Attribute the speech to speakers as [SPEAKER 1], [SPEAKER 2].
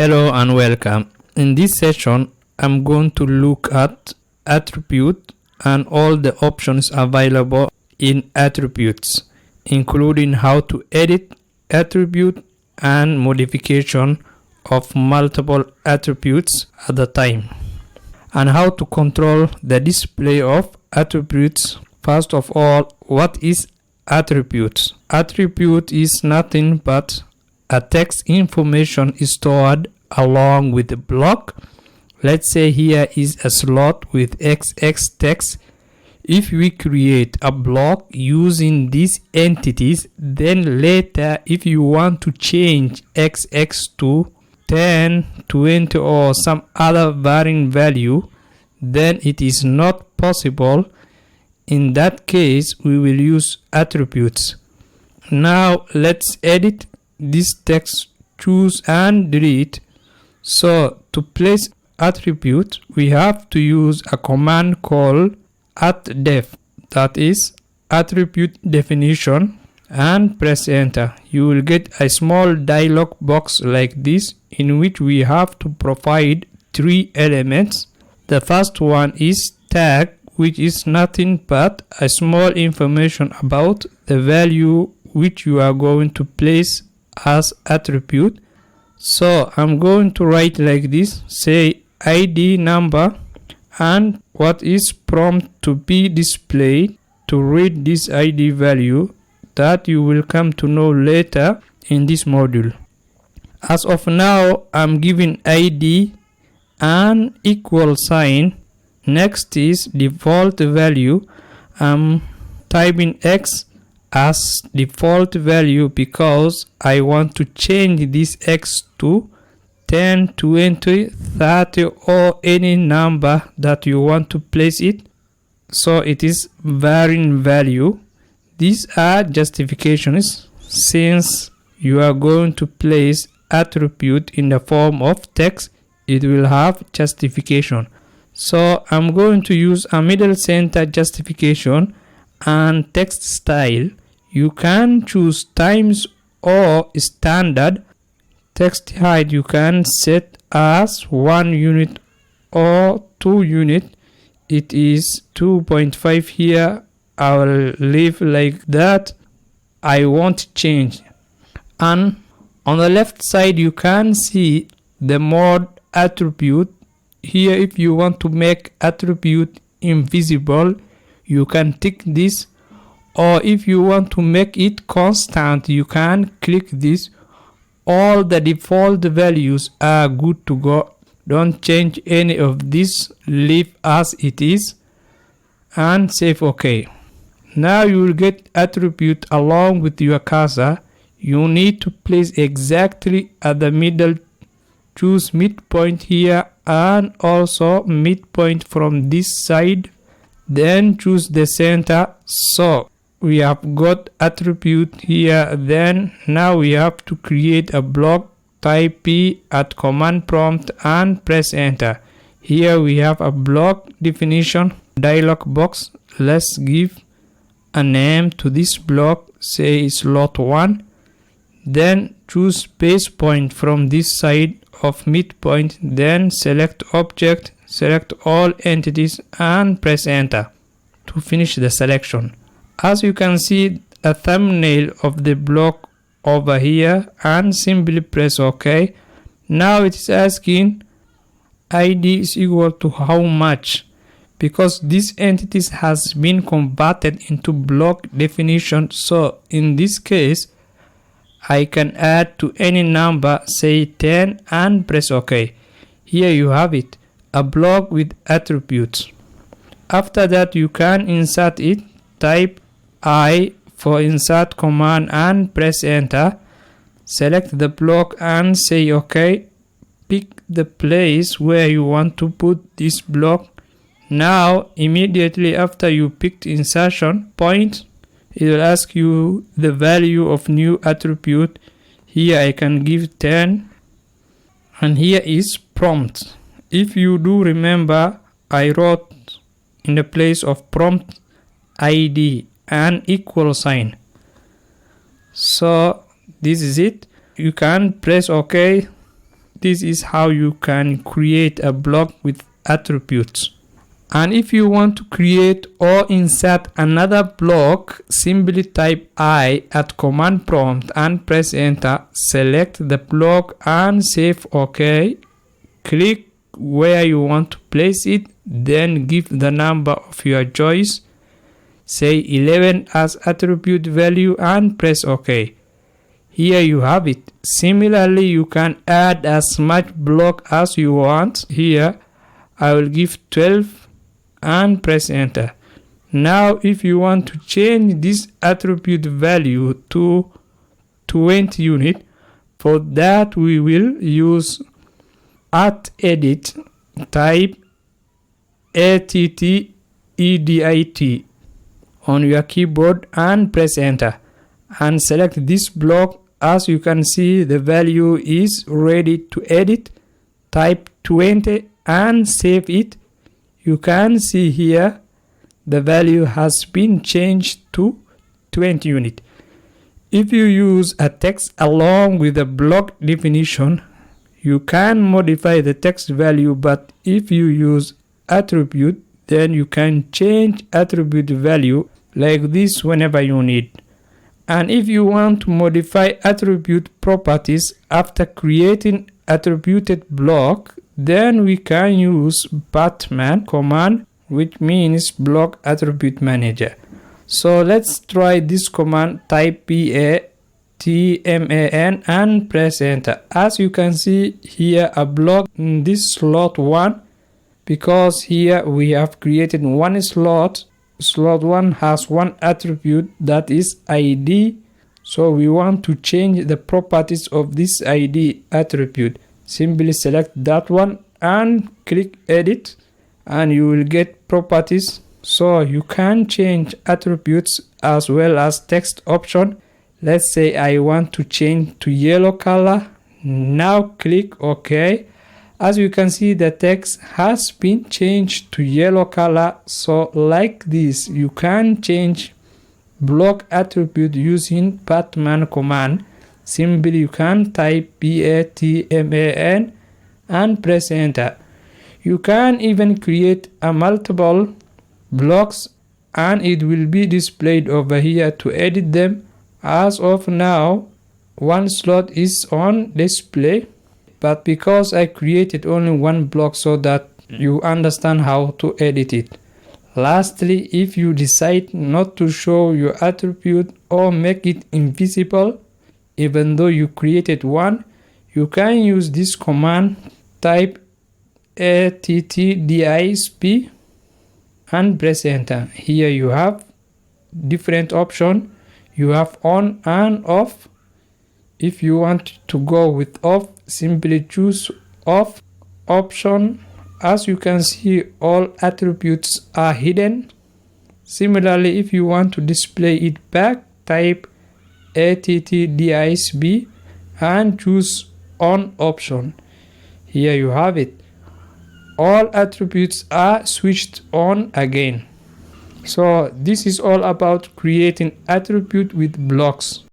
[SPEAKER 1] Hello and welcome. In this session, I'm going to look at attribute and all the options available in attributes, including how to edit attribute and modification of multiple attributes at a time, and how to control the display of attributes. First of all, what is attributes? Attribute is nothing but a text information is stored along with the block. Let's say here is a slot with XX text. If we create a block using these entities, then later if you want to change XX to 10, 20 or some other varying value, then it is not possible. In that case, we will use attributes. Now let's edit this text, choose and delete. So to place attribute, we have to use a command called @def, that is attribute definition, and press enter. You will get a small dialog box like this, in which we have to provide 3 elements. The first one is tag, which is nothing but a small information about the value which you are going to place as attribute. So I'm going to write like this, say ID number, and what is prompt to be displayed to read this ID value that you will come to know later in this module. As of now, I'm giving ID and equal sign. Next is default value. I'm typing X as default value because I want to change this X to 10, 20, 30 or any number that you want to place it. So it is varying value. These are justifications. Since you are going to place attribute in the form of text, it will have justification. So I'm going to use a middle center justification and text style. You can choose times or standard. Text height you can set as 1 unit or 2 unit. It is 2.5 here. I will leave like that. I won't change. And on the left side you can see the mode attribute. Here if you want to make attribute invisible, you can tick this, or if you want to make it constant, you can click this. All the default values are good to go. Don't change any of this, leave as it is and save OK. Now you will get attribute along with your cursor. You need to place exactly at the middle. Choose midpoint here and also midpoint from this side, then choose the center. So we have got attribute here. Then now we have to create a block. Type P at command prompt and press enter. Here we have a block definition dialog box. Let's give a name to this block, say slot 1. Then choose base point from this side of midpoint, then select object, select all entities and press enter to finish the selection. As you can see a thumbnail of the block over here, and simply press OK. Now it is asking ID is equal to how much, because this entities has been converted into block definition. So in this case I can add to any number, say 10, and press OK. Here you have it, a block with attributes. After that you can insert it. Type I for insert command and press enter. Select the block and say OK. Pick the place where you want to put this block. Now immediately after you picked insertion point, it will ask you the value of new attribute. Here I can give 10, and here is prompt. If you do remember, I wrote in the place of prompt ID and equal sign. So this is it. You can press OK. this is how you can create a block with attributes. And if you want to create or insert another block, simply type I at command prompt and press enter. Select the block and save OK. Click where you want to place it, then give the number of your choice, say 11 as attribute value, and press OK. Here you have it. Similarly, you can add as much block as you want. Here I will give 12 and press enter. Now if you want to change this attribute value to 20 unit, for that we will use @edit, type ATTEDIT on your keyboard and press enter and select this block. As you can see, the value is ready to edit. Type 20 and save it. You can see here the value has been changed to 20 unit. If you use a text along with a block definition, you can modify the text value, but if you use attribute, then you can change attribute value like this whenever you need. And if you want to modify attribute properties after creating attributed block, then we can use Batman command, which means block attribute manager. So let's try this command. Type BATMAN and press enter. As you can see here, a block in this slot 1, because here we have created one slot. Slot 1 has one attribute, that is ID. So we want to change the properties of this ID attribute. Simply select that one and click edit, and you will get properties. So you can change attributes as well as text option. Let's say I want to change to yellow color. Now click OK. As you can see, the text has been changed to yellow color. So like this, you can change block attribute using Batman command. Simply you can type BATMAN and press enter. You can even create a multiple blocks and it will be displayed over here to edit them. As of now, one slot is on display, but because I created only one block so that you understand how to edit it. Lastly, if you decide not to show your attribute or make it invisible, even though you created one, you can use this command. Type ATTDISP and press enter. Here you have different options. You have on and off. If you want to go with off, simply choose off option. As you can see, all attributes are hidden. Similarly, if you want to display it back, type ATTDISP and choose on option. Here you have it. All attributes are switched on again. So this is all about creating attribute with blocks.